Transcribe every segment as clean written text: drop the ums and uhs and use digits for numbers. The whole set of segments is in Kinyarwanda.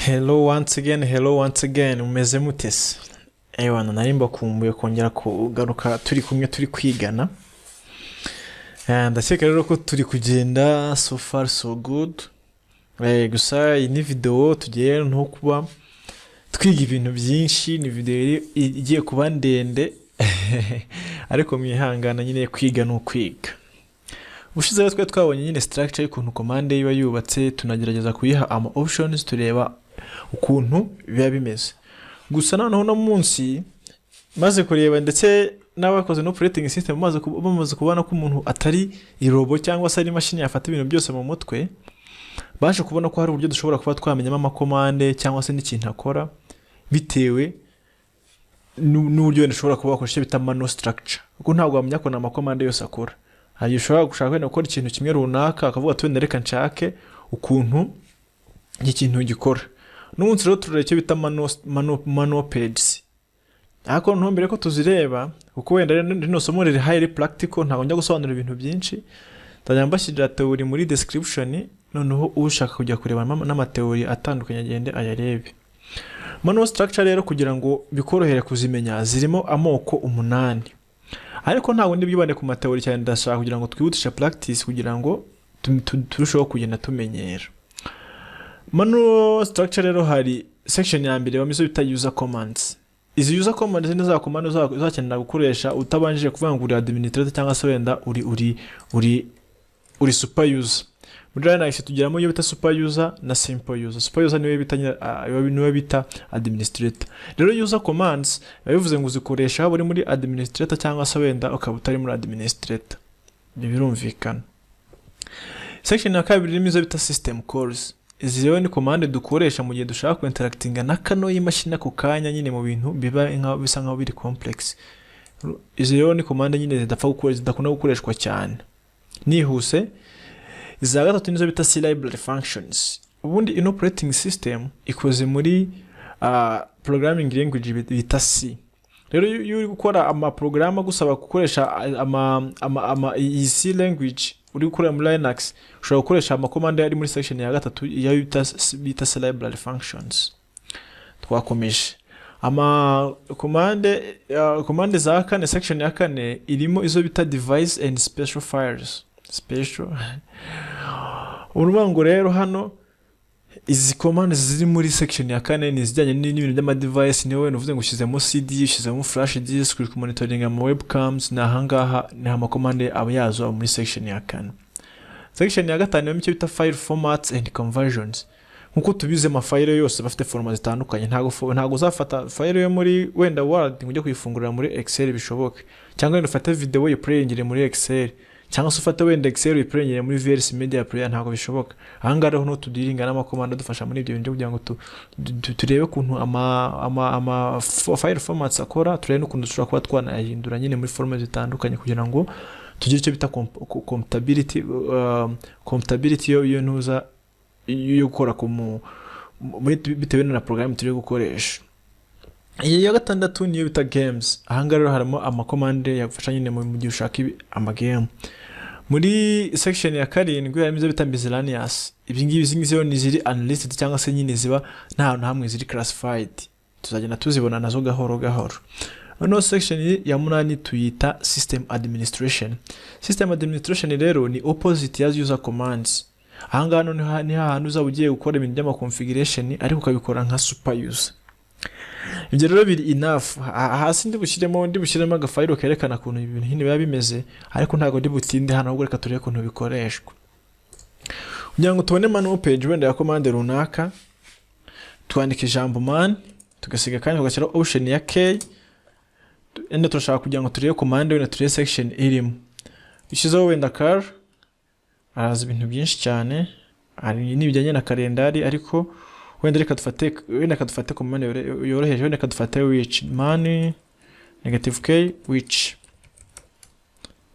Hello once again, umeze mutese? Ewana narimba kumbuye kongera kugaruka turi kumwe turi kwigana. Ndakeka rero ko turi kugenda so far so good. Gusa iyi ni video tugiye nto kuba twiga ibintu byinshi, ni video igiye kuba ndende ariko mwihangana nyine kwiga no kwiga. Ubushize rero twabonye nyine structure y'ukuntu command iba yubatse, tunagerageza kuyiha ama options tureba ukuntu biba bimeze. Gusa noneho no munsi maze kureba ndetse n'abakoze no operating system bamaze kubona ko umuntu atari irobo cyangwa se ari machine yafata ibintu byose mu mutwe, baje kubona ko hari uburyo dushobora kuba twamenyamo amakomande cyangwa se n'ikintu akora bitewe n'uburyo dushobora kuba bakoresha bita manual structure. Kuko ntabwo wamenya ko amakomande yose akora. Hari ushobora gushaka gukora ikintu kimwe runaka akavuga ati wenda reka nshake ukuntu ikintu gikora. N'umunsi rero turareba icyo bita manual pages. Ariko ntumbere ko tuzireba kuko wenda rino somo riri highly practical, ntabwo njya gusobanura ibintu byinshi. Ndanyambashirira theory muri description, noneho ushaka kujya kureba n'amateori atandukanye agende ayarebe. Manual structure rero kugira ngo bikorohere kuzimenya zirimo amoko 8. Ariko ntabwo ndibyibane ku mateori cyane, ndashaka kugira ngo twihutisha practice kugira ngo turusheho kugenda tumenyera. Manual structure rero hari section ya mbere bamizo bita user commands. Izi user commands ni za command uzakenera gukoresha utabanjije kuvuga ngo uri administrator cyangwa se wenda uri super user. Muri Linux tugiramo iyo bita super user na simple user. Super user niwe bita administrator. Rero user commands bivuze ngo uzikoresha buri muri administrator cyangwa se wenda ukaba utari muri administrator. Birumvikana. Section ya kabiri irimo izo bita system calls. Izi rero ni command dukoresha mu gihe dushaka ku interactinga na kano y'imashini ku kanya nyine mu bintu biba bisa nkaho biri complex. Izi rero ni command nyine zidapfa gukoresha, zidakunda gukoreshwa cyane. Nihuse iza gatatu nizo bita C library functions. Ubundi in operating system ikoze muri programming language bita C. Rero iyo uri gukora ama programa gusaba gukoresha iyi C language uri gukora muri Linux, ushobora gukoresha ama command ari muri section ya gatatu ya bita C library functions. Twakomeje ama command za kane, section ya kane irimo izo bita device and special files. Urubango rero hano izi command ziri muri section ya kane ni zijyanye n'ibintu by'ama device. Niwe uvuze ngo ushizemo CD, ushizemo flash disk, uri monitoring ama webcams, na hangaha ni ama command aba yazo muri section ya kane. Section ya gatanu niyo bita file formats and conversions. Nkuko tubize ama file yose bafite format zitandukanye, ntago uzafata file yo muri wenda Word ngo ujye kuyifungurira muri Excel bishoboke, cyangwa wenda ufate video uyiplayingire muri Excel, cyangwa se ufate wenda Excel uyiplayingire muri VLC media player, ntago bishoboka. Ahanga rero no tudiringa n'amakomanda dufasha muri ibyo bintu kugira ngo turebe kuntu ama file formats akora, turebe n'ukuntu dushobora kuba twanahindura nyine muri format zitandukanye kugira ngo tugire icyo bita compatibility yo ntuza yo gukora muri bitewe na program turi gukoresha. Iyi ya gatandatu niyo bita games. Ahanga rero harimo amakomande yagufasha nyine mu gihe ushaka ama game. Muri section ya karindwi harimo izo bita miscellaneous. Izi ni ziri unlisted cyangwa se nyine ziba nta hantu hamwe ziri classified. Tuzagenda tuzibona nazo gahoro gahoro. Ano section ya munani tuyita system administration. System administration rero ni opposite ya user commands. Ahanga hano ni ahantu uzaba ugiye gukora ibintu by'ama configuration ariko ukabikora nka super user. Ibyo rero biri enough. Hasi ndibushyiremo agafile kerekana kuntu ibintu hino biba bimeze, ariko ntago ndibutinde hano ahubwo reka turebe kuntu bikoreshwa. Kugira ngo tubone manual page wenda ya command runaka, twandika ijambo man, tugasiga kandi tugashyira option ya K. Ende turashaka kugira ngo turebe command wenda turebe section irimo. Ishyizeho wenda car, araza ibintu byinshi cyane, ari n'ibijyanye na kalendari, ariko wenda reka dufate command yoroheje, wenda reka dufate which man -k which.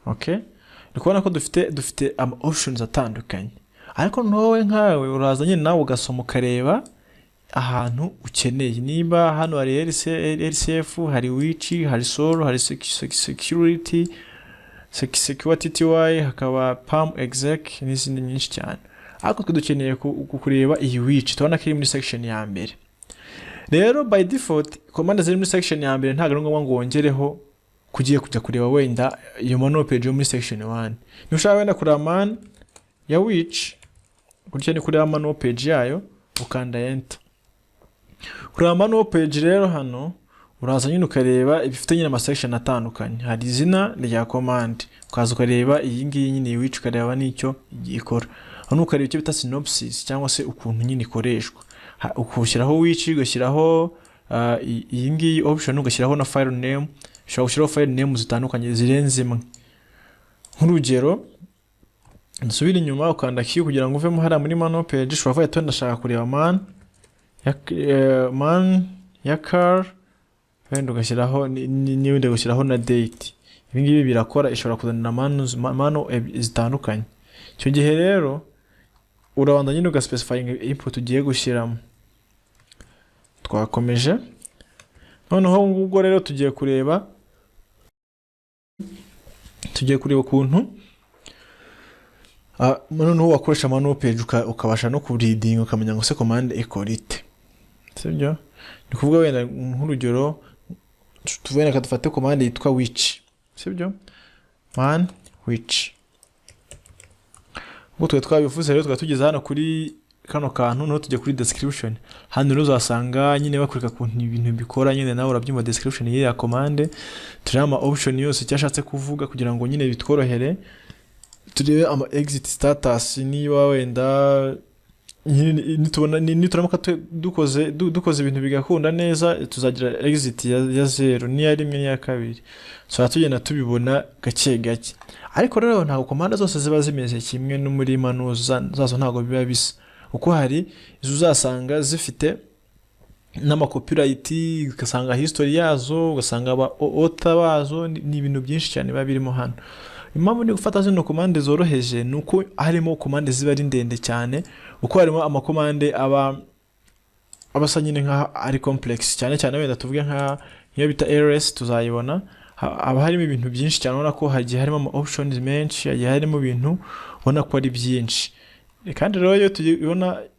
Okay, nikubona ko dufite options atandukanye, ariko ntowe nkawe uraza nyine nawe ugasoma ukareba ahantu ukeneye. Niba hano hari LCF, hari which, hari solo, hari security TY, hakaba PAM exec n'izindi nyinshi cyane. ariko twe dukeneye kureba iyi which tubona ko iri muri section ya mbere. Rero by default command ziri muri section ya mbere ntabwo ari ngombwa ngo wongereho kugiye kujya kureba wenda iyo manual page yo muri section 1. Niba ushaka wenda kureba man ya which gutya ni kureba manual page yayo ukanda enter. Kureba manual page rero hano uraza nyine ukareba ibifite nyine ama section atandukanye. Hari izina rya command ukaza ukareba iyi ngiyi nyine which ukareba nicyo igikora. Hano ukareba icyo bita synopsis cyangwa se ukuntu nyine ikoreshwa. Ukushyiraho which ugashyiraho iyi ngiyi option ugashyiraho na file name. Ushobora gushyiraho file name zitandukanye zirenze imwe. Nk'urugero nsubira inyuma ukanda Q kugira ngo uvemo hariya muri manual page. Ushobora kuba ndashaka kureba man ya car wenda ugashyiraho n'ibindi ugashyiraho na date. Ibi ngibi birakora, ishobora kuzanira mano zitandukanye. Icyo gihe rero urabanza nyine ugaspecifying input ugiye gushyiramo. Twakomeje noneho ubwo rero tugiye kureba ukuntu noneho wakoresha manual page ukabasha no kureading ukamenya ngo se command ikora ite. Sibyo? Ni kuvuga wenda nk'urugero tuvena kadufate command yitwa which. Sibyo? Man which. Ubwo twabivuze rero tugeze hano kuri kano kantu no tujye kuri description. Hano rero uzasanga nyine bakurika kuntu ibintu bikora nyine nawe urabyumva description ya command. Tureba ama option yose cyashatse kuvuga kugira ngo nyine bitworohere. Turebe ama exit status niba wenda nitubona ko dukoze ibintu bigakunda neza tuzagira exit ya 0 niya rimwe niya kabiri. So tugenda tubibona gake gake. Ariko rero ntabwo command zose ziba zimeze kimwe no muri manual zazo ntabwo biba bisa. Uko hari izo uzasanga zifite n'ama copyright, ugasanga history yazo, ugasanga aba author bazo, ni ibintu byinshi cyane biba birimo hano. Impamvu ni gufata zino command zoroheje nuko harimo command ziba ari ndende cyane, uko harimo ama command abasa nyine nka ari complex cyane wenda tuvuge nka iyo bita ls tuzayibona. Aba harimo ibintu byinshi cyane ubona ko hagiye harimo ama options menshi, hagiye harimo ibintu ubona ko ari byinshi. Kandi rero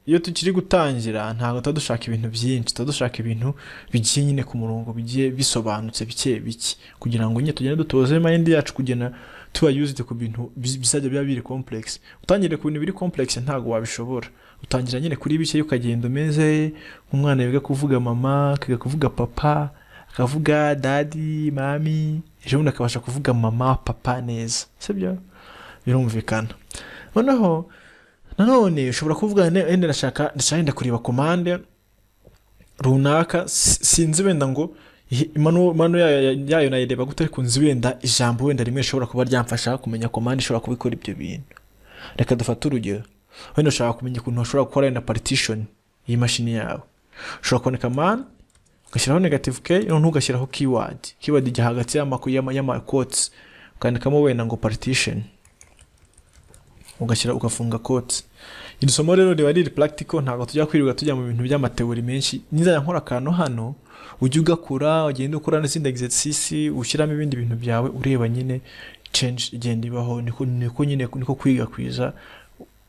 iyo tukiri gutangira ntabwo tudushaka ibintu byinshi, tudushaka ibintu bigiye nyine ku murongo bigiye bisobanutse bike kugira ngo nyine tugende dutoze mind yacu kugena tuba used ku bintu bisajya biba biri complex. Utangire ku bintu biri complex ntabwo wabishobora. Utangira nyine kuri bike ukagenda umeze umwana yiga kuvuga mama, akiga kuvuga papa, akavuga daddy, mami, ejo bundi akabasha kuvuga mama, papa neza. Sibyo? Birumvikana. Noneho nanone ushobora kuvuga ende ndashaka kureba command runaka, sinzi wenda ngo manu yayo nayireba gute, ariko nzi wenda ijambo wenda rimwe ishobora kuba ryamfasha kumenya command ishobora kubikora ibyo bintu. Reka dufate urugero. Wenda ushaka kumenya ukuntu ushobora gukora na partition y'imashini yawe. Ushobora kwandika man ugashyiraho negative k noneho ugashyiraho keyword ijya hagati y'ama quotes ukandikamo wenda ngo partition ugashyira ugafunga quotes. Iri somo rero riba riri practical, ntabwo tujya kwiruka tujya mu bintu by'amateori menshi. Nizanya nkora akantu hano ujye ugakura ugenda ukora n'izindi exercice ushyiramo ibindi bintu byawe ureba nyine change igenda ibaho. Niko kwiga kwiza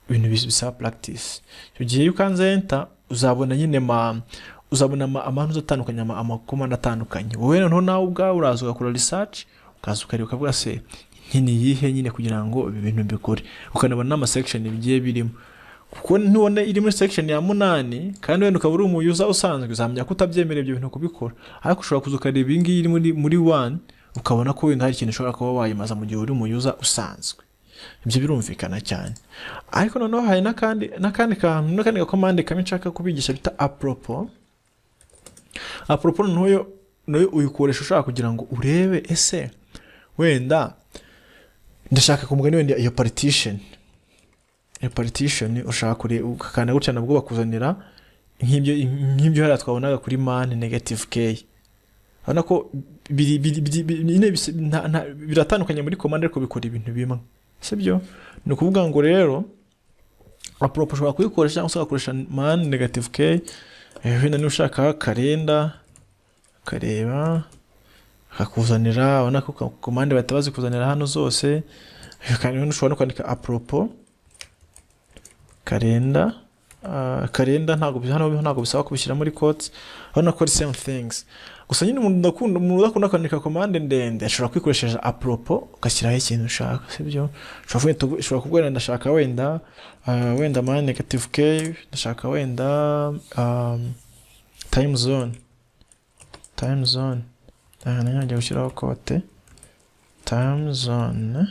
ibintu bisa practice. Icyo gihe ukanze enter uzabona nyine amantu atandukanye, ama command atandukanye. Wowe noneho nawe ubwawe uraza ugakora research ukaza ukareba ukavuga se nkini yihe nyine kugira ngo ibi bintu bikore. Ukanabona n'ama section bigiye birimo, kuko ntubona iri muri section ya 8 kandi wenda ukaba uri umuyuza usanzwe uzamenya ko utabyemera ibyo bintu kubikora. Ariko ushobora kuza ukareba iyi ngiyi muri 1 ukabona ko wenda hari ikintu ushobora kuba wayimaza mu gihe uri umuyuza usanzwe. Ibyo birumvikana cyane. Ariko noneho hari n'akandi command kamwe nshaka kubigisha bita apropos. Apropos noneho uyikoresha ushaka kugira ngo urebe ese wenda ndashaka kumugani wenda iyo partition ushaka kure ukakanda gutya nabwo bakuzanira nk'ibyo hari twabonaga kuri man negative k. Urabona ko biratandukanye muri command ariko bikora ibintu bimwe. Sibyo? Ni ukuvuga ngo rero apropos ushobora kuyikoresha cyangwa ugakoresha man negative k. Wenda ni ushaka kalenda kareba akakuzanira, ubona ko command batabazi kuzanira hano zose. Kandi ushobora no kwandika apropos kalenda ntabwo bisaba kubishyira muri quotes, urabona ko ari same things. Gusa nyine umuntu udakunda kwandika commande ndende ashobora kwikoresheje apropos ugashyiraho ikintu ushaka, sibyo? Ushobora kubwira ndashaka wenda negative k, ndashaka wenda time zone najya gushyiraho kote time zone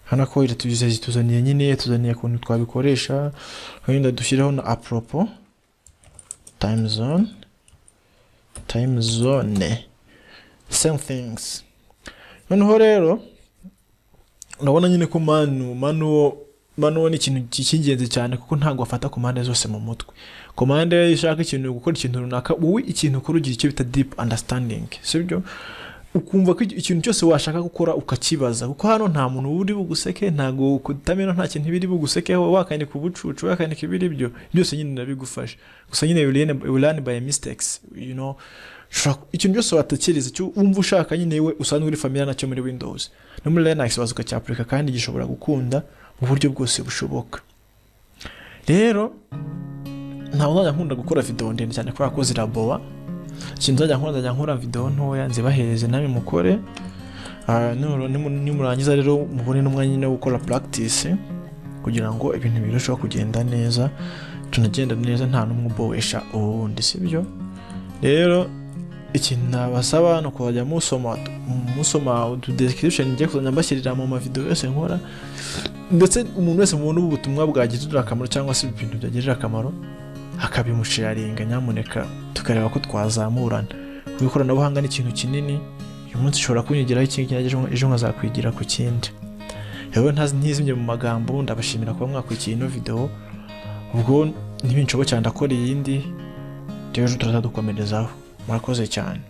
hano ko tuzaniye nyine tuzaniye ukuntu twabikoresha, wenda dushyiraho na apropos time zone same things. Noneho rero urabona nyine ko manuwo ni ikintu cy'ingenzi cyane kuko ntabwo afata komande zose mu mutwe. Komande ishaka ikintu gukora ikintu runaka, wowe ikintu ukora ugira icyo bita deep understanding, sibyo? Ukumva ko ikintu cyose washaka gukora ukakibaza, kuko hano nta muntu uri buguseke, ntago kutamena nta kintu biri bugusekeho, wakandika ubucucu, wakandika ibiri byo byose nyine nabigufasha. Gusa nyine you learn by mistakes, you know. Ikintu cyose watekereza cyo wumva ushaka nyine we usanzwe uri familiar nacyo muri Windows no muri Linux wazuka cyapurika kandi gishobora gukunda mu buryo bwose bushoboka. Rero ntabwo nzajya nkunda gukora video ndende cyane kubera ko zirabowa. Ikintu nzajya nkora video ntoya nzibahereze namwe mukore. Nimurangiza rero mubone n'umwanya wo gukora practice kugira ngo ibintu birusheho kugenda neza, tunagenda neza nta numwe ubowesha ubundi, sibyo? Rero ikintu nabasaba no kujya musoma description ngiye kuzajya mbashyirira mu mavideo yose nkora, ndetse umuntu wese mubona ubu butumwa bwagirira akamaro cyangwa se ibintu byagirira akamaro akabimusharinga, nyamuneka tukareba ko twazamurana. Ikoranabuhanga ni ikintu kinini, uyu munsi ushobora kunyigiraho ikintu ejo nkazakwigira ku kindi. Yewe ntizimye mu magambo, ndabashimira kuba mwakurikiye ino video. Ubwo ntibinshobo cyane ndakora iyindi rero turaza dukomerezaho. Murakoze cyane.